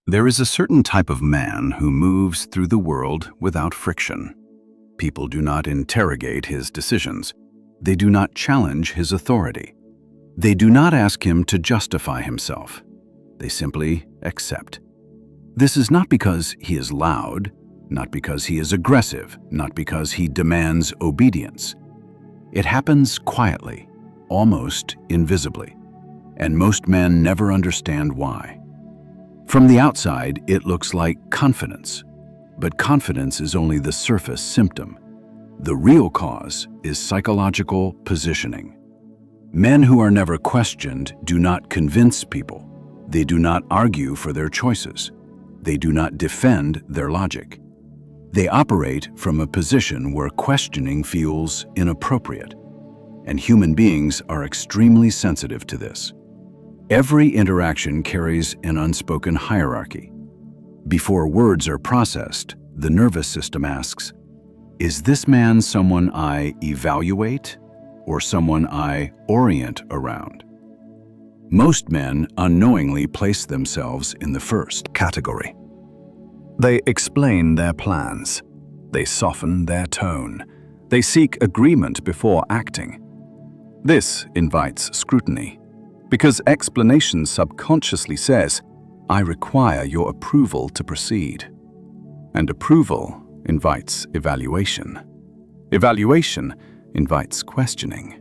There is a certain type of man who moves through the world without friction. People do not interrogate his decisions. They do not challenge his authority. They do not ask him to justify himself. They simply accept. This is not because he is loud, not because he is aggressive, not because he demands obedience. It happens quietly, almost invisibly, and most men never understand why. From the outside, it looks like confidence, but confidence is only the surface symptom. The real cause is psychological positioning. Men who are never questioned do not convince people. They do not argue for their choices. They do not defend their logic. They operate from a position where questioning feels inappropriate, and human beings are extremely sensitive to this. Every interaction carries an unspoken hierarchy. Before words are processed, the nervous system asks, "Is this man someone I evaluate or someone I orient around?" Most men unknowingly place themselves in the first category. They explain their plans. They soften their tone. They seek agreement before acting. This invites scrutiny, because explanation subconsciously says, "I require your approval to proceed." And approval invites evaluation. Evaluation invites questioning.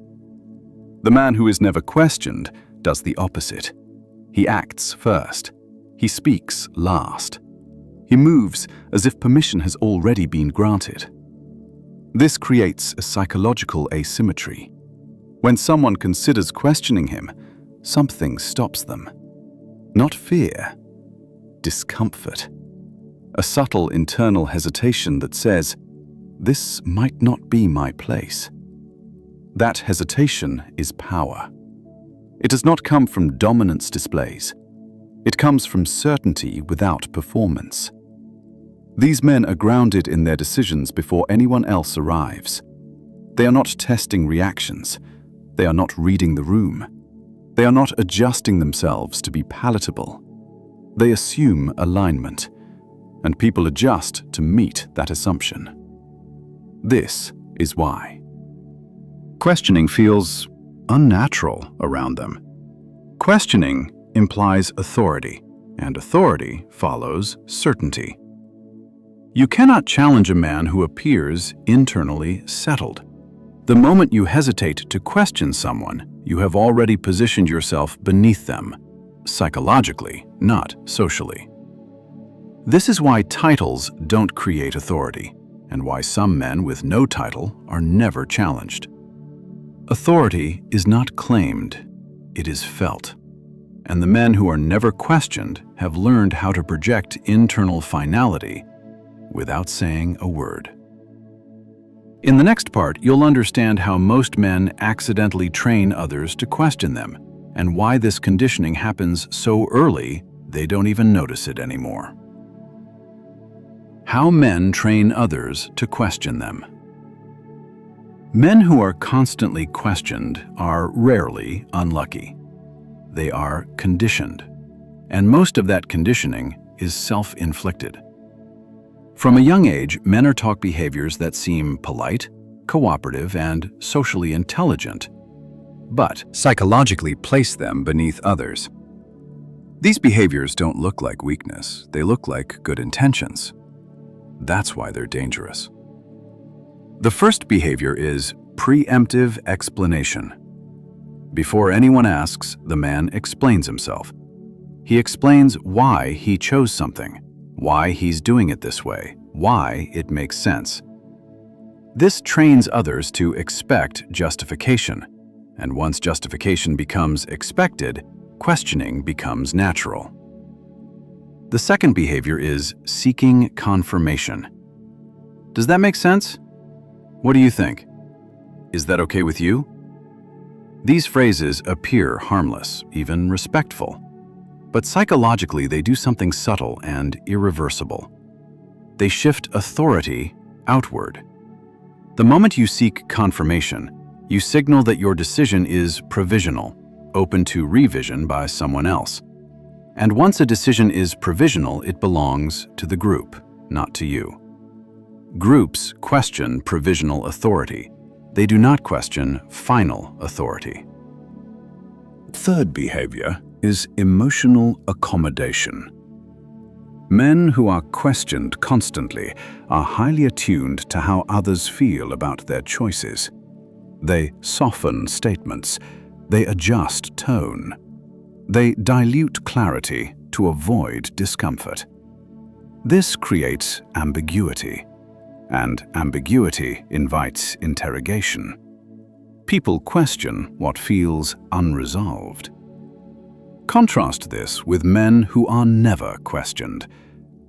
The man who is never questioned does the opposite. He acts first. He speaks last. He moves as if permission has already been granted. This creates a psychological asymmetry. When someone considers questioning him, something stops them. Not fear, discomfort. A subtle internal hesitation that says, "This might not be my place." That hesitation is power. It does not come from dominance displays. It comes from certainty without performance. These men are grounded in their decisions before anyone else arrives. They are not testing reactions. They are not reading the room. They are not adjusting themselves to be palatable. They assume alignment, and people adjust to meet that assumption. This is why questioning feels unnatural around them. Questioning implies authority, and authority follows certainty. You cannot challenge a man who appears internally settled. The moment you hesitate to question someone, you have already positioned yourself beneath them, psychologically, not socially. This is why titles don't create authority, and why some men with no title are never challenged. Authority is not claimed, it is felt. And the men who are never questioned have learned how to project internal finality without saying a word. In the next part, you'll understand how most men accidentally train others to question them, and why this conditioning happens so early they don't even notice it anymore. How men train others to question them. Men who are constantly questioned are rarely unlucky. They are conditioned, and most of that conditioning is self-inflicted. From a young age, men are taught behaviors that seem polite, cooperative, and socially intelligent, but psychologically place them beneath others. These behaviors don't look like weakness, they look like good intentions. That's why they're dangerous. The first behavior is preemptive explanation. Before anyone asks, the man explains himself. He explains why he chose something, why he's doing it this way, why it makes sense. This trains others to expect justification, and once justification becomes expected, questioning becomes natural. The second behavior is seeking confirmation. Does that make sense? What do you think? Is that okay with you? These phrases appear harmless, even respectful, but psychologically they do something subtle and irreversible. They shift authority outward. The moment you seek confirmation, you signal that your decision is provisional, open to revision by someone else. And once a decision is provisional, it belongs to the group, not to you. Groups question provisional authority. They do not question final authority. Third behavior is emotional accommodation. Men who are questioned constantly are highly attuned to how others feel about their choices. They soften statements. They adjust tone. They dilute clarity to avoid discomfort. This creates ambiguity, and ambiguity invites interrogation. People question what feels unresolved. Contrast this with men who are never questioned.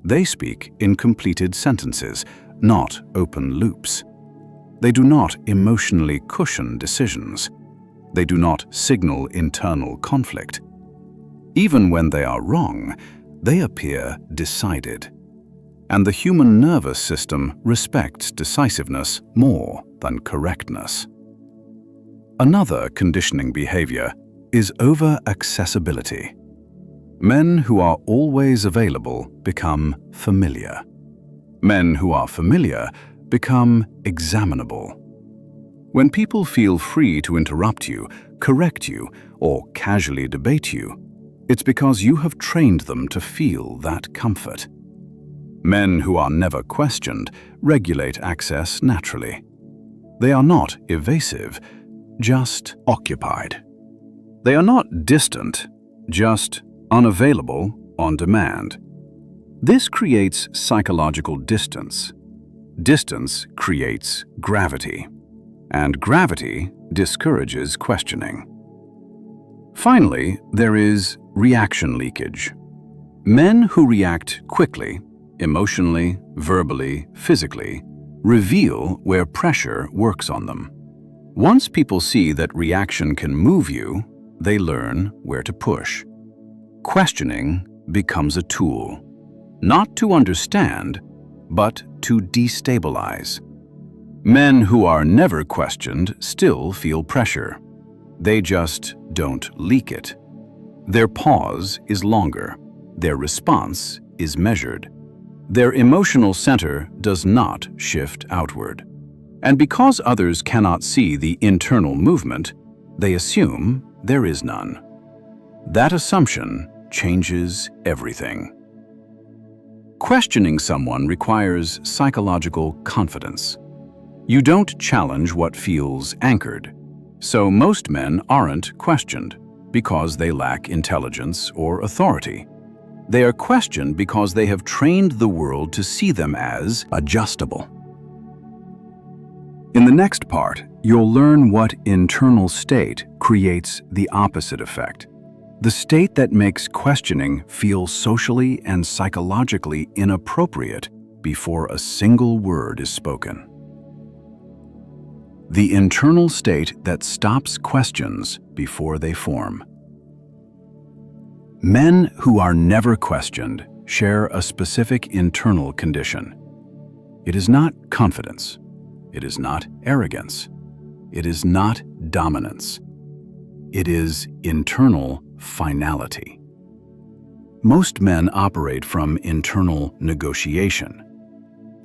They speak in completed sentences, not open loops. They do not emotionally cushion decisions. They do not signal internal conflict. Even when they are wrong, they appear decided. And the human nervous system respects decisiveness more than correctness. Another conditioning behavior is over-accessibility. Men who are always available become familiar. Men who are familiar become examinable. When people feel free to interrupt you, correct you, or casually debate you, it's because you have trained them to feel that comfort. Men who are never questioned regulate access naturally. They are not evasive, just occupied. They are not distant, just unavailable on demand. This creates psychological distance. Distance creates gravity, and gravity discourages questioning. Finally, there is reaction leakage. Men who react quickly, emotionally, verbally, physically, reveal where pressure works on them. Once people see that reaction can move you, they learn where to push. Questioning becomes a tool, not to understand, but to destabilize. Men who are never questioned still feel pressure. They just don't leak it. Their pause is longer. Their response is measured. Their emotional center does not shift outward. And because others cannot see the internal movement, they assume there is none. That assumption changes everything. Questioning someone requires psychological confidence. You don't challenge what feels anchored. So most men aren't questioned because they lack intelligence or authority. They are questioned because they have trained the world to see them as adjustable. In the next part, you'll learn what internal state creates the opposite effect. The state that makes questioning feel socially and psychologically inappropriate before a single word is spoken. The internal state that stops questions before they form. Men who are never questioned share a specific internal condition. It is not confidence. It is not arrogance. It is not dominance. It is internal finality. Most men operate from internal negotiation.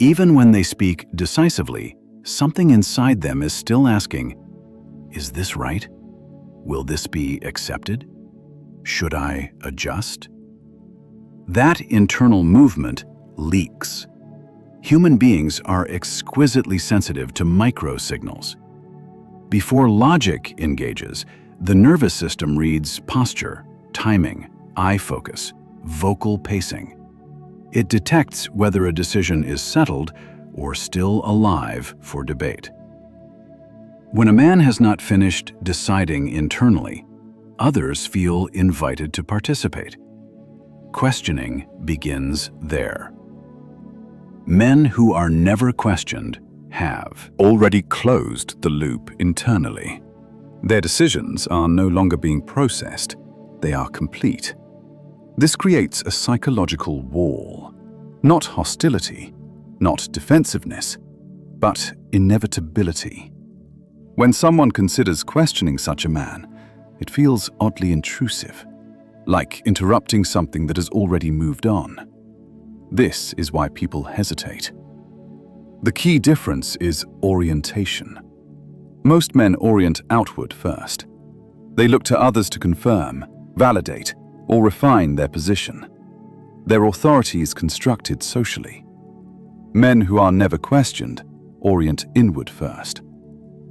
Even when they speak decisively, something inside them is still asking, is this right? Will this be accepted? Should I adjust? That internal movement leaks. Human beings are exquisitely sensitive to micro-signals. Before logic engages, the nervous system reads posture, timing, eye focus, vocal pacing. It detects whether a decision is settled or still alive for debate. When a man has not finished deciding internally, others feel invited to participate. Questioning begins there. Men who are never questioned have already closed the loop internally. Their decisions are no longer being processed, they are complete. This creates a psychological wall, not hostility, not defensiveness, but inevitability. When someone considers questioning such a man, it feels oddly intrusive. like interrupting something that has already moved on. This is why people hesitate. The key difference is orientation. Most men orient outward first. They look to others to confirm, validate, or refine their position. Their authority is constructed socially. Men who are never questioned orient inward first.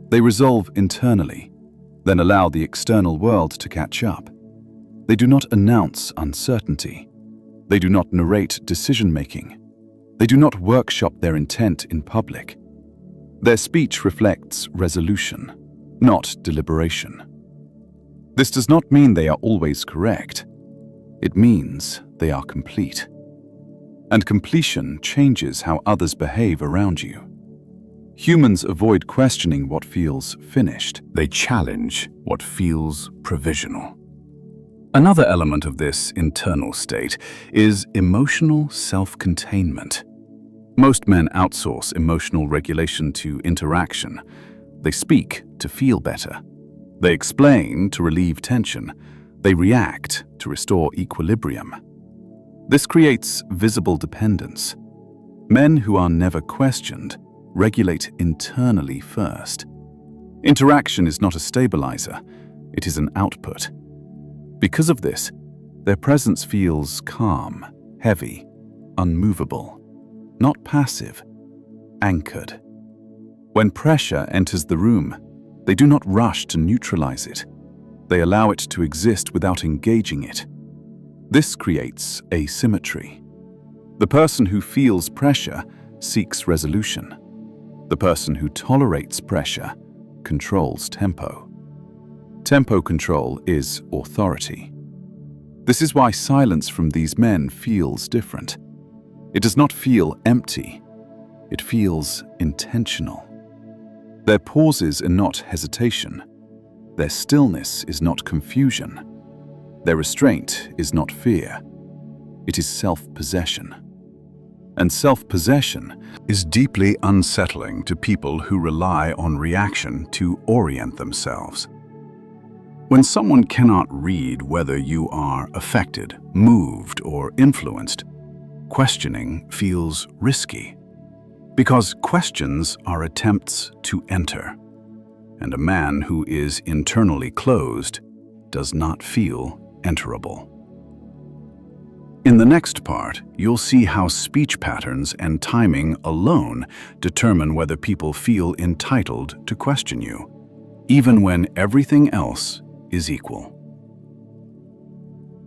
They resolve internally, then allow the external world to catch up. They do not announce uncertainty. They do not narrate decision-making. They do not workshop their intent in public. Their speech reflects resolution, not deliberation. This does not mean they are always correct. It means they are complete. And completion changes how others behave around you. Humans avoid questioning what feels finished. They challenge what feels provisional. Another element of this internal state is emotional self-containment. Most men outsource emotional regulation to interaction. They speak to feel better. They explain to relieve tension. They react to restore equilibrium. This creates visible dependence. Men who are never questioned regulate internally first. Interaction is not a stabilizer, it is an output. Because of this, their presence feels calm, heavy, unmovable, not passive, anchored. When pressure enters the room, they do not rush to neutralize it. They allow it to exist without engaging it. This creates asymmetry. The person who feels pressure seeks resolution. The person who tolerates pressure controls tempo. Tempo control is authority. This is why silence from these men feels different. It does not feel empty. It feels intentional. Their pauses are not hesitation. Their stillness is not confusion. Their restraint is not fear. It is self-possession. And self-possession is deeply unsettling to people who rely on reaction to orient themselves. When someone cannot read whether you are affected, moved, or influenced, questioning feels risky. Because questions are attempts to enter, and a man who is internally closed does not feel enterable. In the next part, you'll see how speech patterns and timing alone determine whether people feel entitled to question you, even when everything else is equal.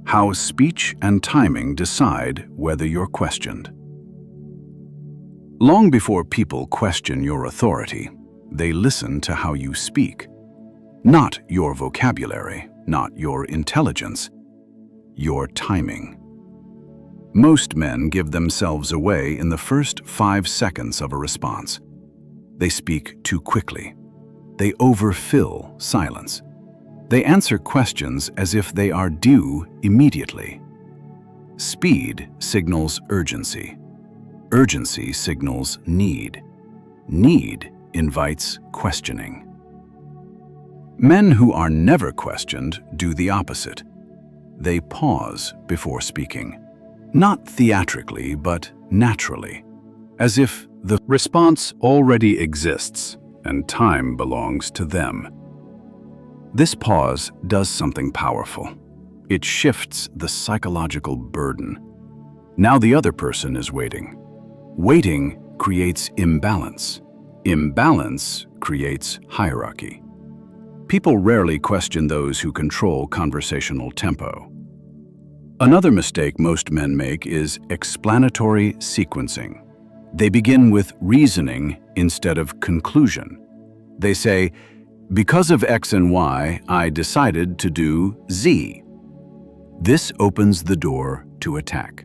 How speech and timing decide whether you're questioned. Long before people question your authority, they listen to how you speak. Not your vocabulary, not your intelligence, your timing. Most men give themselves away in the first 5 seconds of a response. They speak too quickly. They overfill silence. They answer questions as if they are due immediately. Speed signals urgency. Urgency signals need. Need invites questioning. Men who are never questioned do the opposite. They pause before speaking. Not theatrically, but naturally, as if the response already exists and time belongs to them. This pause does something powerful. It shifts the psychological burden. Now the other person is waiting. Waiting creates imbalance. Imbalance creates hierarchy. People rarely question those who control conversational tempo. Another mistake most men make is explanatory sequencing. They begin with reasoning instead of conclusion. They say, "Because of X and Y, I decided to do Z." This opens the door to attack.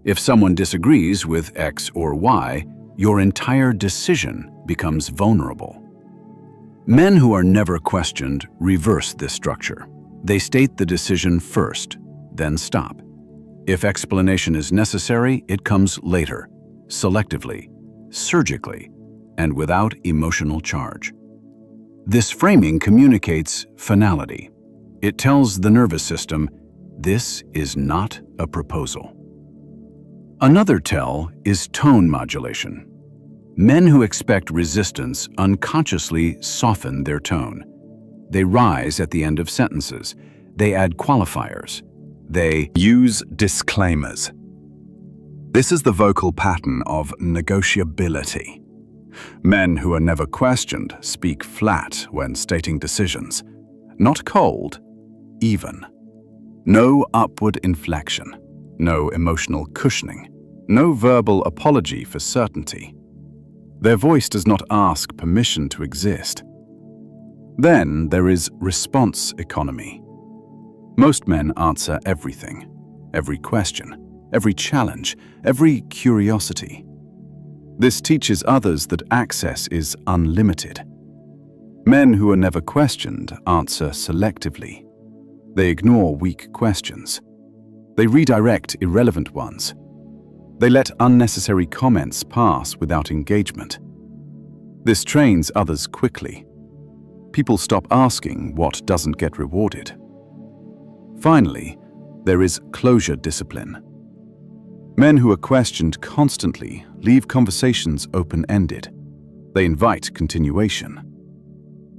If someone disagrees with X or Y, your entire decision becomes vulnerable. Men who are never questioned reverse this structure. They state the decision first, then stop. If explanation is necessary, it comes later, selectively, surgically, and without emotional charge. This framing communicates finality. It tells the nervous system, This is not a proposal. Another tell is tone modulation. Men who expect resistance unconsciously soften their tone. They rise at the end of sentences. They add qualifiers. They use disclaimers. This is the vocal pattern of negotiability. Men who are never questioned speak flat when stating decisions. Not cold, even. No upward inflection. No emotional cushioning. No verbal apology for certainty. Their voice does not ask permission to exist. Then there is response economy. Most men answer everything, every question, every challenge, every curiosity. This teaches others that access is unlimited. Men who are never questioned answer selectively. They ignore weak questions. They redirect irrelevant ones. They let unnecessary comments pass without engagement. This trains others quickly. People stop asking what doesn't get rewarded. Finally, there is closure discipline. Men who are questioned constantly leave conversations open-ended. They invite continuation.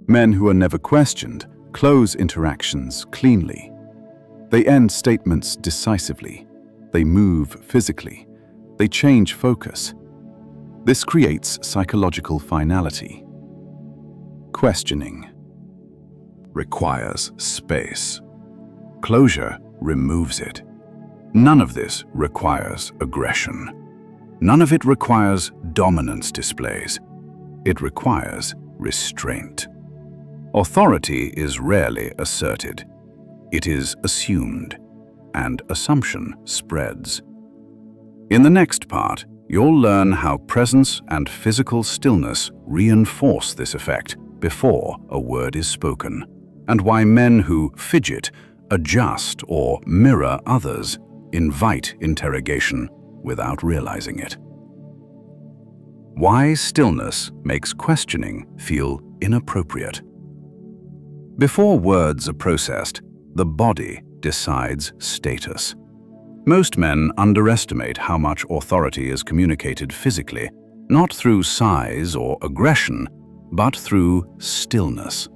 Men who are never questioned close interactions cleanly. They end statements decisively. They move physically. They change focus. This creates psychological finality. Questioning requires space. Closure removes it. None of this requires aggression. None of it requires dominance displays. It requires restraint. Authority is rarely asserted. It is assumed, and assumption spreads. In the next part, you'll learn how presence and physical stillness reinforce this effect before a word is spoken, and why men who fidget, adjust, or mirror others invite interrogation without realizing it. Why stillness makes questioning feel inappropriate. Before words are processed, the body decides status. Most men underestimate how much authority is communicated physically, not through size or aggression, but through stillness.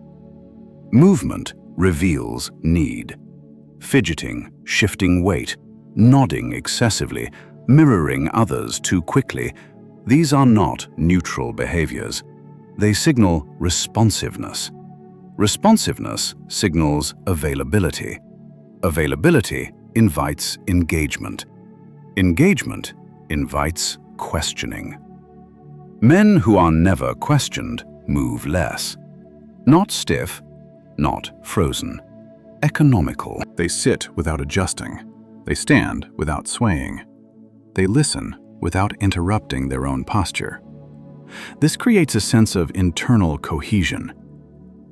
Movement reveals need. Fidgeting, shifting weight, nodding excessively, mirroring others too quickly, these are not neutral behaviors. They signal responsiveness. Responsiveness signals availability. Availability invites engagement. Engagement invites questioning. Men who are never questioned move less. Not stiff, not frozen. Economical. They sit without adjusting. They stand without swaying. They listen without interrupting their own posture. This creates a sense of internal cohesion.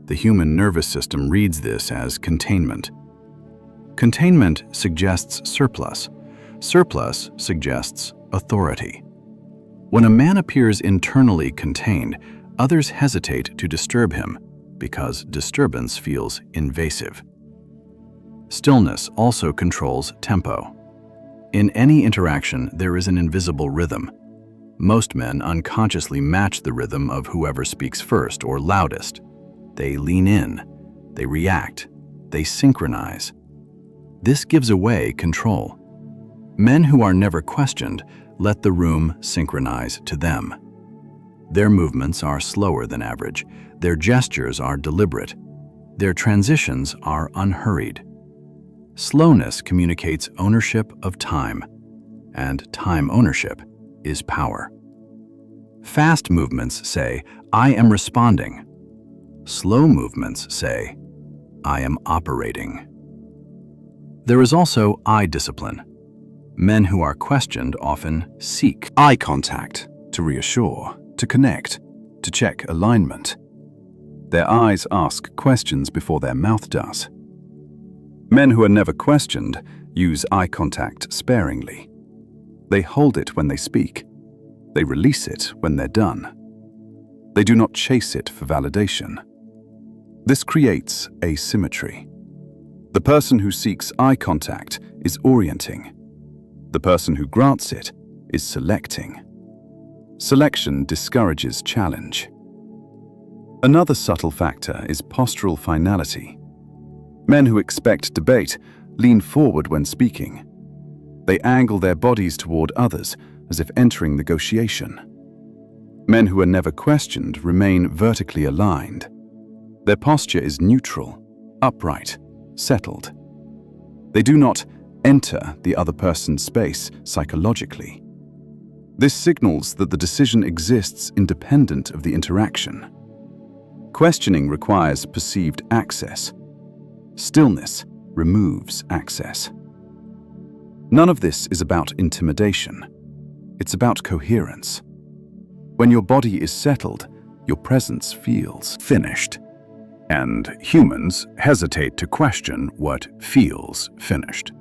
The human nervous system reads this as containment. Containment suggests surplus. Surplus suggests authority. When a man appears internally contained, others hesitate to disturb him because disturbance feels invasive. Stillness also controls tempo. In any interaction, there is an invisible rhythm. Most men unconsciously match the rhythm of whoever speaks first or loudest. They lean in, they react, they synchronize. This gives away control. Men who are never questioned let the room synchronize to them. Their movements are slower than average. Their gestures are deliberate. Their transitions are unhurried. Slowness communicates ownership of time, and time ownership is power. Fast movements say, "I am responding." Slow movements say, "I am operating." There is also eye discipline. Men who are questioned often seek eye contact to reassure, to connect, to check alignment. Their eyes ask questions before their mouth does. Men who are never questioned use eye contact sparingly. They hold it when they speak. They release it when they're done. They do not chase it for validation. This creates asymmetry. The person who seeks eye contact is orienting. The person who grants it is selecting. Selection discourages challenge. Another subtle factor is postural finality. Men who expect debate lean forward when speaking. They angle their bodies toward others as if entering negotiation. Men who are never questioned remain vertically aligned. Their posture is neutral, upright, settled. They do not enter the other person's space psychologically. This signals that the decision exists independent of the interaction. Questioning requires perceived access. Stillness removes access. None of this is about intimidation. It's about coherence. When your body is settled, your presence feels finished. And humans hesitate to question what feels finished.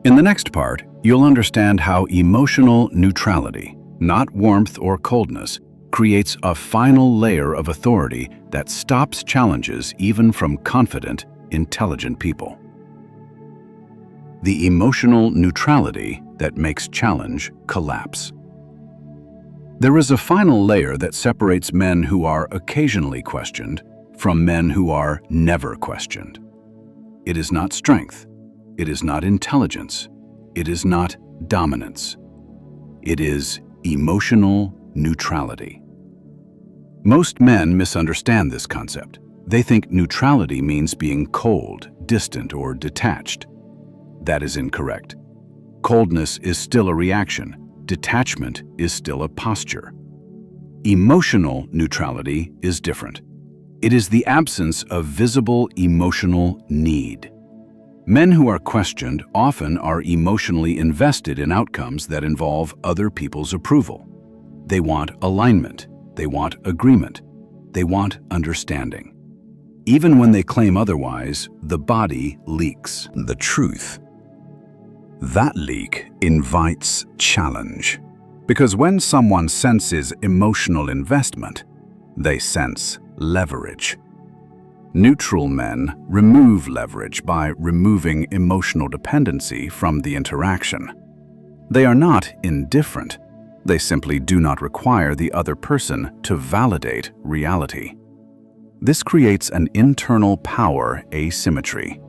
In the next part, you'll understand how emotional neutrality, not warmth or coldness, creates a final layer of authority that stops challenges even from confident, intelligent people. The emotional neutrality that makes challenge collapse. There is a final layer that separates men who are occasionally questioned from men who are never questioned. It is not strength. It is not intelligence. It is not dominance. It is emotional neutrality. Most men misunderstand this concept. They think neutrality means being cold, distant, or detached. That is incorrect. Coldness is still a reaction. Detachment is still a posture. Emotional neutrality is different. It is the absence of visible emotional need. Men who are questioned often are emotionally invested in outcomes that involve other people's approval. They want alignment. They want agreement. They want understanding. Even when they claim otherwise, the body leaks the truth. That leak invites challenge. Because when someone senses emotional investment, they sense leverage. Neutral men remove leverage by removing emotional dependency from the interaction. They are not indifferent. They simply do not require the other person to validate reality. This creates an internal power asymmetry.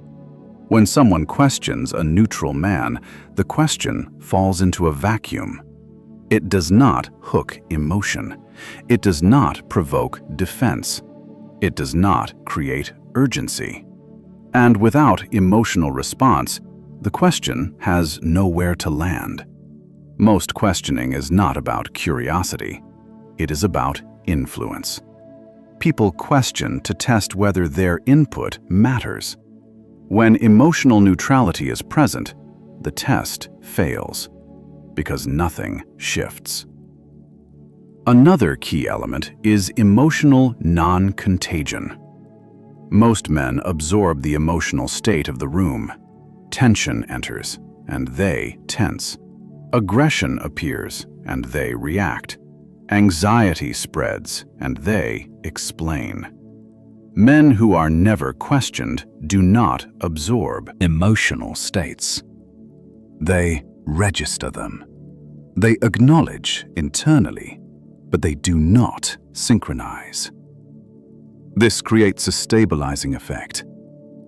When someone questions a neutral man, the question falls into a vacuum. It does not hook emotion. It does not provoke defense. It does not create urgency. And without emotional response, the question has nowhere to land. Most questioning is not about curiosity. It is about influence. People question to test whether their input matters. When emotional neutrality is present, the test fails, because nothing shifts. Another key element is emotional non-contagion. Most men absorb the emotional state of the room. Tension enters, and they tense. Aggression appears, and they react. Anxiety spreads, and they explain. Men who are never questioned do not absorb emotional states. They register them. They acknowledge internally, but they do not synchronize. This creates a stabilizing effect.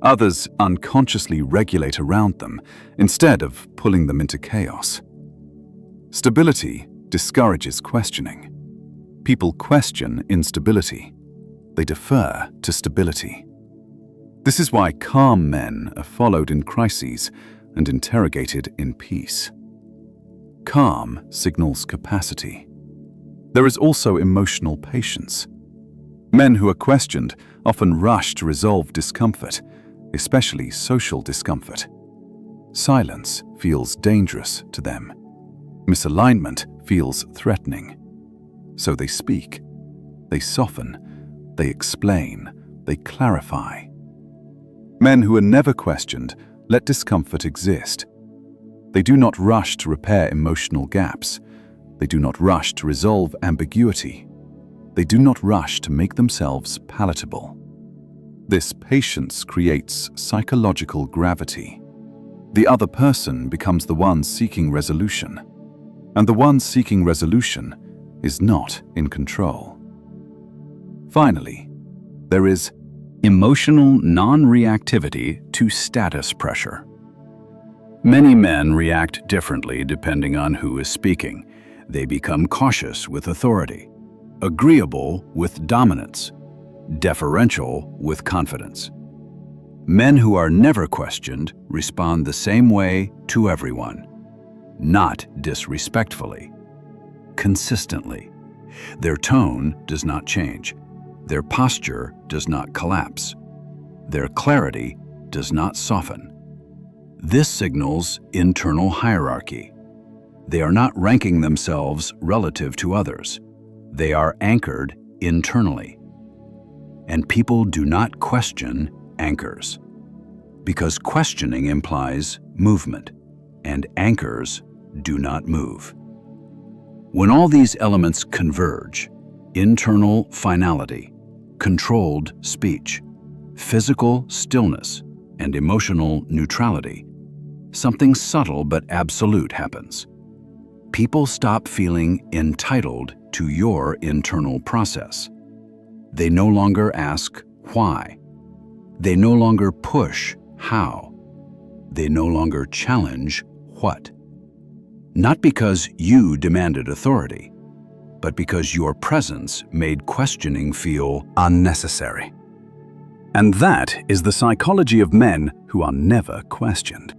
Others unconsciously regulate around them instead of pulling them into chaos. Stability discourages questioning. People question instability. They defer to stability. This is why calm men are followed in crises and interrogated in peace. Calm signals capacity. There is also emotional patience. Men who are questioned often rush to resolve discomfort, especially social discomfort. Silence feels dangerous to them. Misalignment feels threatening. So they speak. They soften. They explain. They clarify. Men who are never questioned let discomfort exist. They do not rush to repair emotional gaps. They do not rush to resolve ambiguity. They do not rush to make themselves palatable. This patience creates psychological gravity. The other person becomes the one seeking resolution, and the one seeking resolution is not in control. Finally, there is emotional non-reactivity to status pressure. Many men react differently depending on who is speaking. They become cautious with authority, agreeable with dominance, deferential with confidence. Men who are never questioned respond the same way to everyone, not disrespectfully, consistently. Their tone does not change. Their posture does not collapse. Their clarity does not soften. This signals internal hierarchy. They are not ranking themselves relative to others. They are anchored internally. And people do not question anchors, because questioning implies movement, and anchors do not move. When all these elements converge, internal finality, controlled speech, physical stillness, and emotional neutrality, something subtle but absolute happens. People stop feeling entitled to your internal process. They no longer ask why. They no longer push how. They no longer challenge what. Not because you demanded authority, but because your presence made questioning feel unnecessary. And that is the psychology of men who are never questioned.